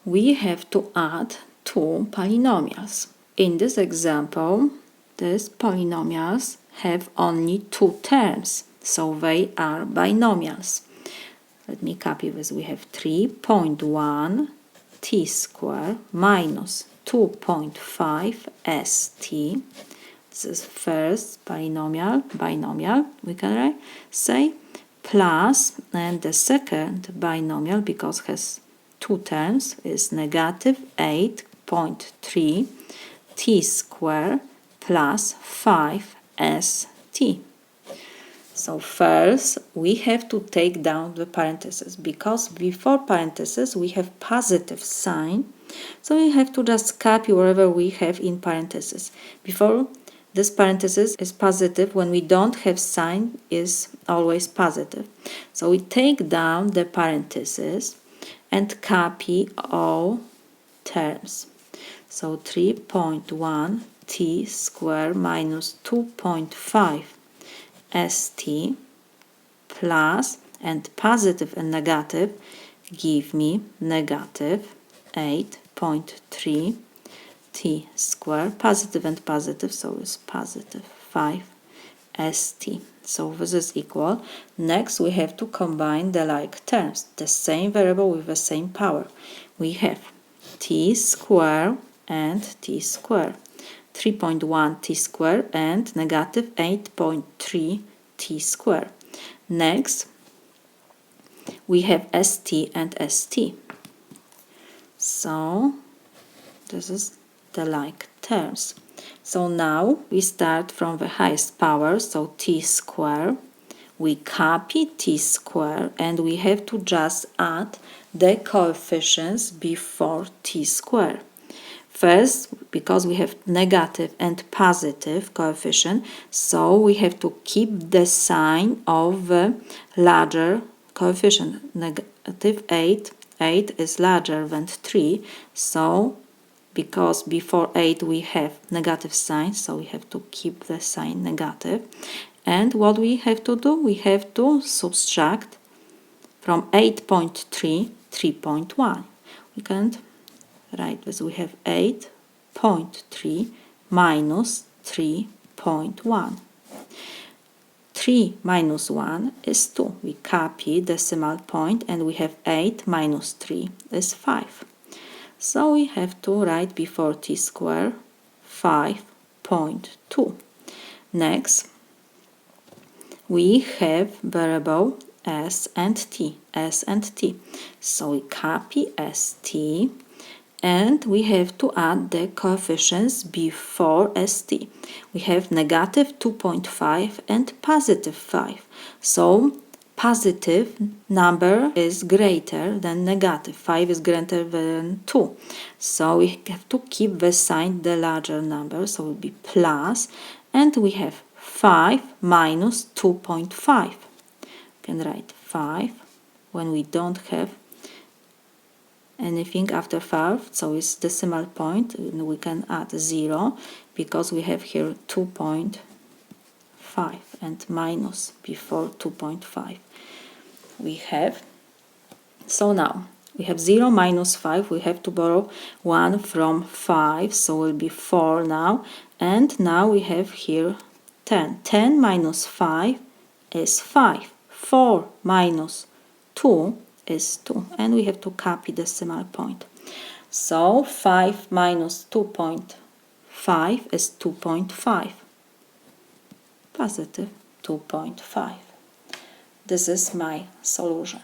we have to add two polynomials. In this example, these polynomials have only two terms, so they are binomials. Let me copy this. We have 3.1 t squared minus 2.5 st. This is first binomial, we can say, plus, and the second binomial, because it has two terms, is negative 8.3 t squared plus 5 st. So first we have to take down the parentheses, because before parentheses we have positive sign, so we have to just copy wherever we have in parentheses. Before, this parenthesis is positive, when we don't have sign is always positive. So we take down the parentheses and copy all terms. So 3.1 t squared minus 2.5 st plus, and positive and negative give me negative 8.3 t squared, positive and positive, so it's positive 5 st. So this is equal. Next we have to combine the like terms, the same variable with the same power. We have t squared and t squared, 3.1 t squared and negative 8.3 t squared. Next we have st and st. So this is the like terms. So now we start from the highest power, so t squared. We copy t squared and we have to just add the coefficients before t squared. First, because we have negative and positive coefficient, so we have to keep the sign of the larger coefficient. Negative 8 is larger than 3, so because before 8 we have negative sign, so we have to keep the sign negative. And what we have to do? We have to subtract from 8.3 3.1. We can't write this. We have 8.3 minus 3.1. 3 minus 1 is 2. We copy decimal point and we have 8 minus 3 is 5. So we have to write before t squared 5.2. Next, we have variable s and t. So we copy st and we have to add the coefficients before st. We have negative 2.5 and positive 5. So positive number is greater than negative. 5 is greater than 2. So we have to keep the sign the larger number, so it will be plus, and we have 5 minus 2.5. You can write 5 when we don't have anything after 5, so it's decimal point, and we can add 0 because we have here 2.5 and minus before 2.5 we have. So now we have 0 minus 5, we have to borrow 1 from 5, so it will be 4 now, and now we have here 10. 10 minus 5 is 5. 4 minus 2 is 2, and we have to copy decimal point. So 5 minus 2.5 is 2.5. Positive 2.5. This is my solution.